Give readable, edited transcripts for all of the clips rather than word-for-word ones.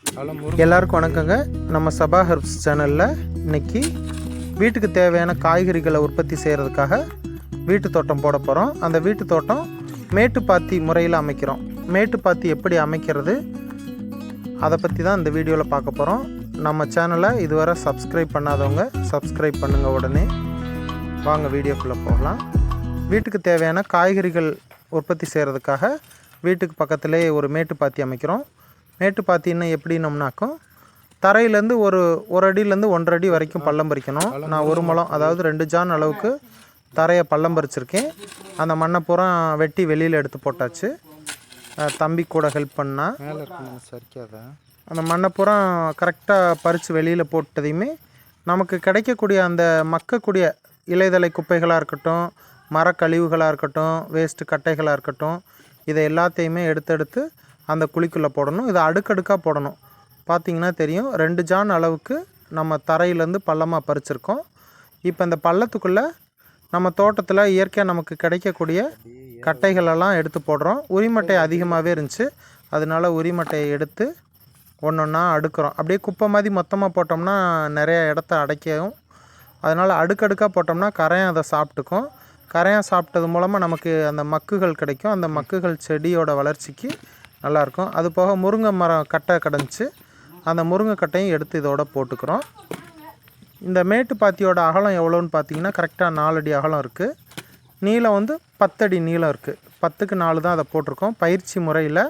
எல்லாருக்கும் வணக்கங்க. நம்ம சபா ஹெர்ப்ஸ் சேனலில் இன்றைக்கி வீட்டுக்கு தேவையான காய்கறிகளை உற்பத்தி செய்கிறதுக்காக வீட்டு தோட்டம் போட போகிறோம். அந்த வீட்டு தோட்டம் மேட்டுப்பாத்தி முறையில் அமைக்கிறோம். மேட்டுப்பாத்தி எப்படி அமைக்கிறது அதை பற்றி தான் இந்த வீடியோவில் பார்க்க போகிறோம். நம்ம சேனலை இதுவரை சப்ஸ்கிரைப் பண்ணாதவங்க சப்ஸ்கிரைப் பண்ணுங்கள். உடனே வாங்க வீடியோக்குள்ளே போகலாம். வீட்டுக்கு தேவையான காய்கறிகள் உற்பத்தி செய்கிறதுக்காக வீட்டுக்கு பக்கத்திலே ஒரு மேட்டுப்பாத்தி அமைக்கிறோம். மேட்டுப்பாத்தின்னு எப்படின்னோம்னாக்கும் தரையிலேருந்து ஒரு அடியிலேருந்து 1.5 அடி வரைக்கும் பள்ளம் பறிக்கணும். நான் 1 முழம் அதாவது 2 ஜான் அளவுக்கு தரையை பள்ளம் பறிச்சிருக்கேன். அந்த மண்ணை பூரா வெட்டி வெளியில் எடுத்து போட்டாச்சு. தம்பி கூட ஹெல்ப் பண்ணால் அந்த மண்ணை பூரா கரெக்டாக பறித்து வெளியில் போட்டதையுமே நமக்கு கிடைக்கக்கூடிய அந்த மக்கக்கூடிய இலைதலை குப்பைகளாக இருக்கட்டும், மரக்கழிவுகளாக இருக்கட்டும், வேஸ்ட்டு கட்டைகளாக இருக்கட்டும், இதை எல்லாத்தையுமே எடுத்து அந்த குழிக்குள்ளே போடணும். இதை அடுக்கடுக்காக போடணும். பார்த்திங்கன்னா தெரியும், 2 ஜான் அளவுக்கு நம்ம தரையிலேருந்து பள்ளமாக பறிச்சிருக்கோம். இப்போ இந்த பள்ளத்துக்குள்ளே நம்ம தோட்டத்தில் இயற்கையாக நமக்கு கிடைக்கக்கூடிய கட்டைகளெல்லாம் எடுத்து போடுறோம். உரிமட்டை அதிகமாகவே இருந்துச்சு, அதனால உரிமட்டையை எடுத்து ஒன்றா அடுக்கிறோம். அப்படியே குப்பை மாதிரி மொத்தமாக போட்டோம்னா நிறைய இடத்த அடைக்கவும், அதனால் அடுக்கடுக்காக போட்டோம்னா கரையான் அதை சாப்பிட்டுக்கும். கரையான் சாப்பிட்டது மூலமாக நமக்கு அந்த மக்குகள் கிடைக்கும். அந்த மக்குகள் செடியோட வளர்ச்சிக்கு நல்லாயிருக்கும். அது போக முருங்கை மரம் கட்டை கிடந்துச்சு, அந்த முருங்கை கட்டையும் எடுத்து இதோட போட்டுக்கிறோம். இந்த மேட்டுப்பாத்தியோட அகலம் எவ்வளோன்னு பார்த்தீங்கன்னா கரெக்டாக 4 அடி அகலம் இருக்குது. நீளம் 10 அடி நீளம் இருக்குது. 10க்கு 4 தான் அதை போட்டிருக்கோம். பயிற்சி முறையில்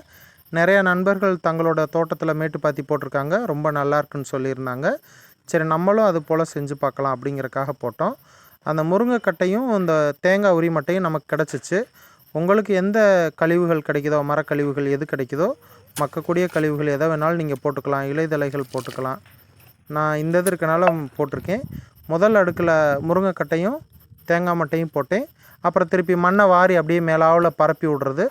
நிறைய நண்பர்கள் தங்களோட தோட்டத்தில் மேட்டுப்பாத்தி போட்டிருக்காங்க, ரொம்ப நல்லாயிருக்குன்னு சொல்லியிருந்தாங்க. சரி, நம்மளும் அது போல் செஞ்சு பார்க்கலாம் அப்படிங்கிறக்காக போட்டோம். அந்த முருங்கைக்கட்டையும் இந்த தேங்காய் உரிமட்டையும் நமக்கு கிடச்சிச்சு. உங்களுக்கு எந்த கழிவுகள் கிடைக்குதோ, மரக்கழிவுகள் எது கிடைக்குதோ, மக்கக்கூடிய கழிவுகள் எதை வேணாலும் நீங்கள் போட்டுக்கலாம். இலைதலைகள் போட்டுக்கலாம். நான் இந்த இது இருக்கனால போட்டிருக்கேன். முதல் அடுக்கில் முருங்கைக்கட்டையும் தேங்காய் மட்டையும் போட்டேன். அப்புறம் திருப்பி மண்ணை வாரி அப்படியே மேலாவில் பரப்பி விடுறது.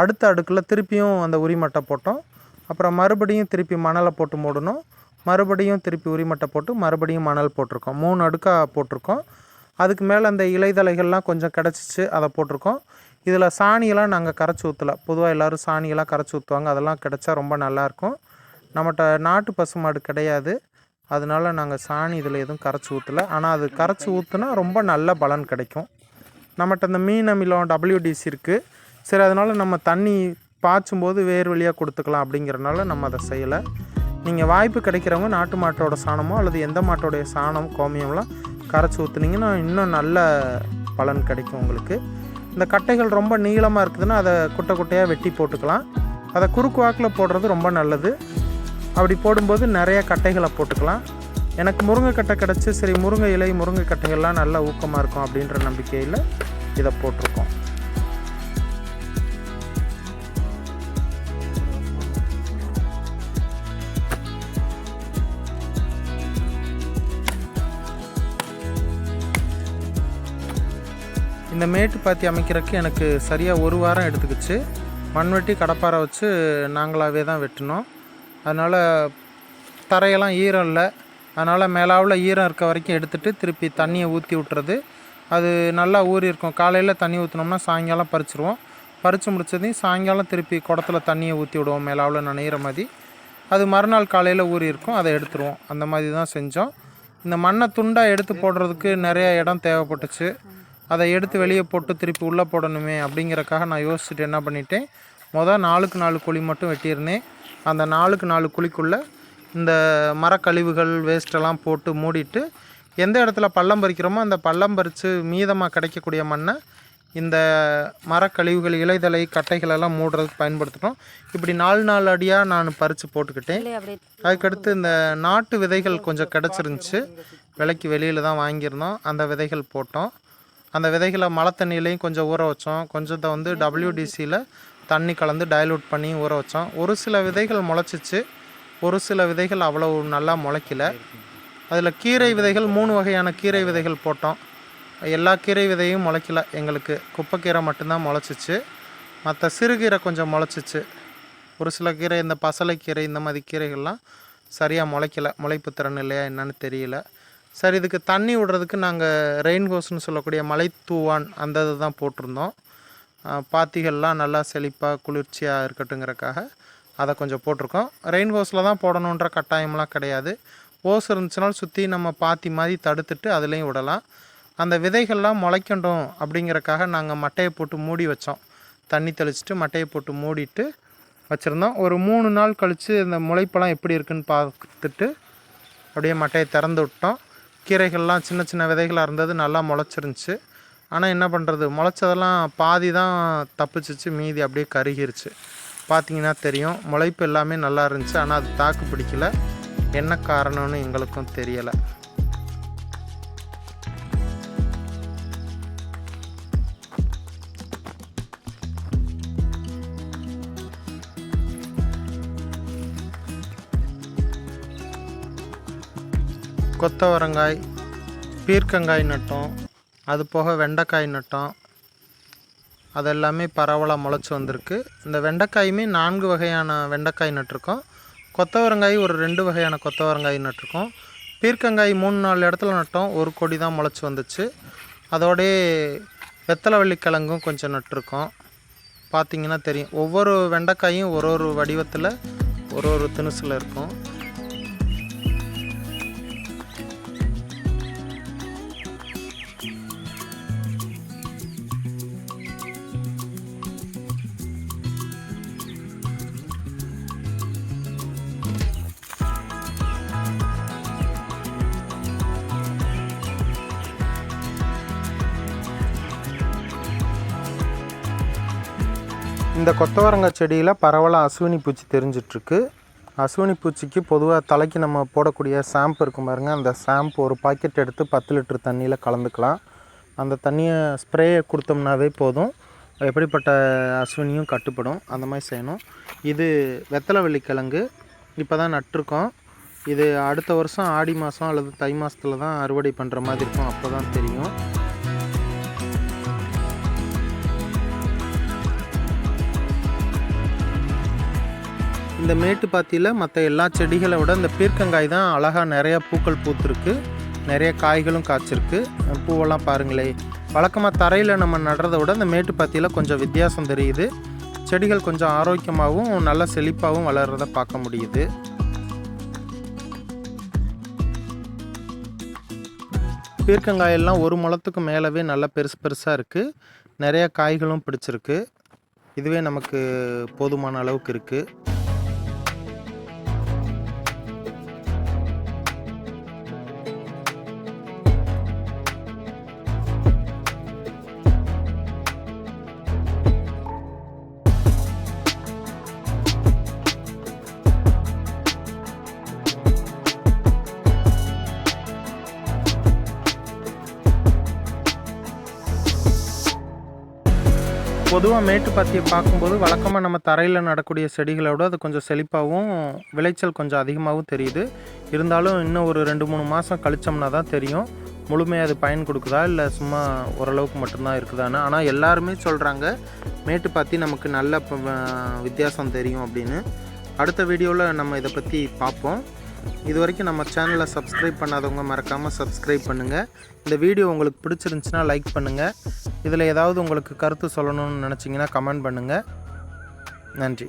அடுத்த அடுக்கில் திருப்பியும் அந்த உரிமட்டை போட்டோம். அப்புறம் மறுபடியும் திருப்பி மணலை போட்டு மூடணும். மறுபடியும் திருப்பி உரிமட்டை போட்டு மறுபடியும் மணல் போட்டிருக்கோம். 3 அடுக்காக போட்டிருக்கோம். அதுக்கு மேலே அந்த இலைதலைகள்லாம் கொஞ்சம் கிடச்சிச்சு, அதை போட்டிருக்கோம். இதில் சாணியெல்லாம் நாங்கள் கரைச்சி ஊற்றலை. பொதுவாக எல்லோரும் சாணியெல்லாம் கரைச்சி ஊற்றுவாங்க. அதெல்லாம் கிடச்சா ரொம்ப நல்லாயிருக்கும். நம்மகிட்ட நாட்டு பசுமாடு கிடையாது, அதனால நாங்கள் சாணி இதில் எதுவும் கரைச்சி ஊற்றலை. ஆனால் அது கரைச்சி ஊற்றுனா ரொம்ப நல்ல பலன் கிடைக்கும். நம்மகிட்ட இந்த மீன் அமிலம் WDC இருக்குது. சரி, அதனால் நம்ம தண்ணி பாய்ச்சும்போது வேர் வழியாக கொடுத்துக்கலாம் அப்படிங்கிறனால நம்ம அதை செய்யலை. நீங்கள் வாய்ப்பு கிடைக்கிறவங்க நாட்டு மாட்டோட சாணமோ அல்லது எந்த மாட்டோடைய சாணம் கோமியம்லாம் கரைச்சி ஊற்றுனீங்கன்னா இன்னும் நல்ல பலன் கிடைக்கும் உங்களுக்கு. இந்த கட்டைகள் ரொம்ப நீளமாக இருக்குதுன்னா அதை குட்டை குட்டையாக வெட்டி போட்டுக்கலாம். அதை குறுக்கு வாக்கில் போடுறது ரொம்ப நல்லது. அப்படி போடும்போது நிறைய கட்டைகளை போட்டுக்கலாம். எனக்கு முருங்கைக்கட்டை கிடச்சி, சரி முருங்கை இலை முருங்கை கட்டைகள்லாம் நல்லா ஊக்கமாக இருக்கும் அப்படின்ற நம்பிக்கையில் இதை போட்டிருக்கோம். இந்த மேட்டுப்பாத்தி அமைக்கிறதுக்கு எனக்கு சரியாக 1 வாரம் எடுத்துக்கிச்சு. மண்வெட்டி கடப்பாரை வச்சு நாங்களாகவே தான் வெட்டினோம். அதனால் தரையெல்லாம் ஈரம் இல்லை, அதனால் மேலாவில் ஈரம் இருக்க வரைக்கும் எடுத்துகிட்டு திருப்பி தண்ணியை ஊற்றி விட்டுறது. அது நல்லா ஊறி இருக்கும். காலையில் தண்ணி ஊற்றினோம்னா சாயங்காலம் பறிச்சிருவோம். பறித்து முடிச்சதையும் சாயங்காலம் திருப்பி குடத்தில் தண்ணியை ஊற்றி விடுவோம் மேலாவில் நனைகிற மாதிரி. அது மறுநாள் காலையில் ஊறி இருக்கும், அதை எடுத்துருவோம். அந்த மாதிரி தான் செஞ்சோம். இந்த மண்ணை துண்டாக எடுத்து போடுறதுக்கு நிறைய இடம் தேவைப்பட்டுச்சு. அதை எடுத்து வெளியே போட்டு திருப்பி உள்ளே போடணுமே அப்படிங்கிறக்காக நான் யோசிச்சுட்டு என்ன பண்ணிட்டேன், 4க்கு 4 குழி மட்டும் வெட்டியிருந்தேன். அந்த 4க்கு 4 குழிக்குள்ளே இந்த மரக்கழிவுகள் வேஸ்ட்டெல்லாம் போட்டு மூடிட்டு, எந்த இடத்துல பள்ளம் பறிக்கிறோமோ அந்த பள்ளம் பறித்து மீதமாக கிடைக்கக்கூடிய மண்ணை இந்த மரக்கழிவுகள் இலைதலை கட்டைகளெல்லாம் மூடுறதுக்கு பயன்படுத்திட்டோம். இப்படி 4 அடியாக நான் பறித்து போட்டுக்கிட்டேன். அதுக்கடுத்து இந்த நாட்டு விதைகள் கொஞ்சம் கிடச்சிருந்துச்சு, விலைக்கு வெளியில் தான் வாங்கியிருந்தோம். அந்த விதைகள் போட்டோம். அந்த விதைகளை மழை தண்ணியிலையும் கொஞ்சம் ஊற வச்சோம். கொஞ்சத்தை WDCயில் தண்ணி கலந்து டைலூட் பண்ணி ஊற வச்சோம். ஒரு சில விதைகள் முளைச்சிச்சு, ஒரு சில விதைகள் அவ்வளோ நல்லா முளைக்கல. அதில் கீரை விதைகள் 3 வகையான கீரை விதைகள் போட்டோம். எல்லா கீரை விதையும் முளைக்கல எங்களுக்கு. குப்பைக்கீரை மட்டும்தான் முளைச்சிச்சு. மற்ற சிறுகீரை கொஞ்சம் முளைச்சிச்சு. ஒரு சில கீரை, இந்த பசலைக்கீரை, இந்த மாதிரி கீரைகள்லாம் சரியாக முளைக்கல. முளைப்பு திறன் இல்லையா என்னன்னு தெரியல. சரி, இதுக்கு தண்ணி விடுறதுக்கு நாங்கள் ரெயின் ஹோஸ்ன்னு சொல்லக்கூடிய மலை தூவான் அந்த இது தான் போட்டிருந்தோம். பாத்திகள்லாம் நல்லா செழிப்பாக குளிர்ச்சியாக இருக்கட்டுங்கிறக்காக அதை கொஞ்சம் போட்டிருக்கோம். ரெயின் ஹோஸில் தான் போடணுன்ற கட்டாயம்லாம் கிடையாது. ஓஸ் இருந்துச்சுனாலும் சுற்றி நம்ம பாத்தி மாதிரி தடுத்துட்டு அதுலேயும் விடலாம். அந்த விதைகள்லாம் முளைக்கட்டும் அப்படிங்கிறக்காக நாங்கள் மட்டையை போட்டு மூடி வச்சோம். தண்ணி தெளிச்சுட்டு மட்டையை போட்டு மூடிட்டு வச்சுருந்தோம். ஒரு 3 நாள் கழித்து இந்த முளைப்பெல்லாம் எப்படி இருக்குதுன்னு பார்த்துட்டு அப்படியே மட்டையை திறந்து விட்டோம். கீரைகள்லாம் சின்ன சின்ன விதைகளாக இருந்தது, நல்லா முளைச்சிருந்துச்சு. ஆனால் என்ன பண்ணுறது, முளைச்சதெல்லாம் பாதி தான் தப்பிச்சிச்சு, மீதி அப்படியே கருகிருச்சு. பார்த்திங்கன்னா தெரியும், முளைப்பு எல்லாமே நல்லா இருந்துச்சு. ஆனால் அது தாக்கு பிடிக்கல. என்ன காரணம்னு எங்களுக்கும் தெரியலை. கொத்தவரங்காய், பீர்க்கங்காய் நட்டோம், அது போக வெண்டைக்காய் நட்டோம். அதெல்லாமே பரவலாக முளைச்சி வந்திருக்கு. இந்த வெண்டைக்காயுமே 4 வகையான வெண்டைக்காய் நட்டிருக்கோம். கொத்தவரங்காய் ஒரு 2 வகையான கொத்தவரங்காய் நட்டிருக்கோம். பீர்க்கங்காய் 3-4 இடத்துல நட்டோம், ஒரு கொடி தான் முளைச்சி வந்துச்சு. அதோடய வெத்தலைவள்ளி கிழங்கும் கொஞ்சம் நட்டிருக்கோம். பார்த்திங்கன்னா தெரியும், ஒவ்வொரு வெண்டைக்காயும் ஒரு ஒரு வடிவத்தில் ஒரு திணுசில் இருக்கும். இந்த கொத்தவரங்காய் செடியில் பரவலாக அசுவினி பூச்சி தெரிஞ்சிட்ருக்கு. அசுவினி பூச்சிக்கு பொதுவாக தலைக்கு நம்ம போடக்கூடிய ஷாம்பு இருக்கும் பாருங்கள், அந்த ஷாம்பு ஒரு பாக்கெட் எடுத்து 10 லிட்டர் தண்ணியில் கலந்துக்கலாம். அந்த தண்ணியை ஸ்ப்ரேயை கொடுத்தோம்னாவே போதும், எப்படிப்பட்ட அசுவினியும் கட்டுப்படும். அந்த மாதிரி செய்யணும். இது வெத்தலைவள்ளி கிழங்கு இப்போ தான் நட்டிருக்கோம். இது அடுத்த வருஷம் ஆடி மாதம் அல்லது தை மாதத்தில் தான் அறுவடை பண்ணுற மாதிரி இருக்கும். அப்போ தான் தெரியும். இந்த மேட்டு பாத்தியில் மற்ற எல்லா செடிகளை விட இந்த பீர்க்கங்காய் தான் அழகாக நிறையா பூக்கள் பூத்துருக்கு, நிறைய காய்களும் காய்ச்சிருக்கு. பூவெல்லாம் பாருங்களே, வழக்கமாக தரையில் நம்ம நடுறதை விட இந்த மேட்டு பாத்தியில் கொஞ்சம் வித்தியாசம் தெரியுது. செடிகள் கொஞ்சம் ஆரோக்கியமாகவும் நல்ல செழிப்பாகவும் வளர்கிறத பார்க்க முடியுது. பீர்க்கங்காயெல்லாம் ஒரு முழத்துக்கு மேலவே நல்லா பெருசாக இருக்குது. நிறைய காய்களும் பிடிச்சிருக்கு. இதுவே நமக்கு போதுமான அளவுக்கு இருக்குது. பொதுவாக மேட்டு பாத்தியை பார்க்கும்போது வழக்கமாக நம்ம தரையில் நடக்கூடிய செடிகளை விட அது கொஞ்சம் செழிப்பாகவும் விளைச்சல் கொஞ்சம் அதிகமாகவும் தெரியுது. இருந்தாலும் இன்னும் ஒரு 2-3 மாதம் கழிச்சோம்னா தான் தெரியும் முழுமையாக அது பயன் கொடுக்குதா இல்லை சும்மா ஓரளவுக்கு மட்டும்தான் இருக்குதான்னு. ஆனால் எல்லாருமே சொல்கிறாங்க மேட்டு பாத்தி நமக்கு நல்ல வித்தியாசம் தெரியும் அப்படின்னு. அடுத்த வீடியோவில் நம்ம இதை பற்றி பார்ப்போம். இது வரைக்கும் நம்ம சேனலை சப்ஸ்கிரைப் பண்ணாதவங்க மறக்காமல் சப்ஸ்கிரைப் பண்ணுங்கள். இந்த வீடியோ உங்களுக்கு பிடிச்சிருந்துச்சுன்னா லைக் பண்ணுங்கள். இதில் ஏதாவது உங்களுக்கு கருத்து சொல்லணும்னு நினச்சிங்கன்னா கமெண்ட் பண்ணுங்கள். நன்றி.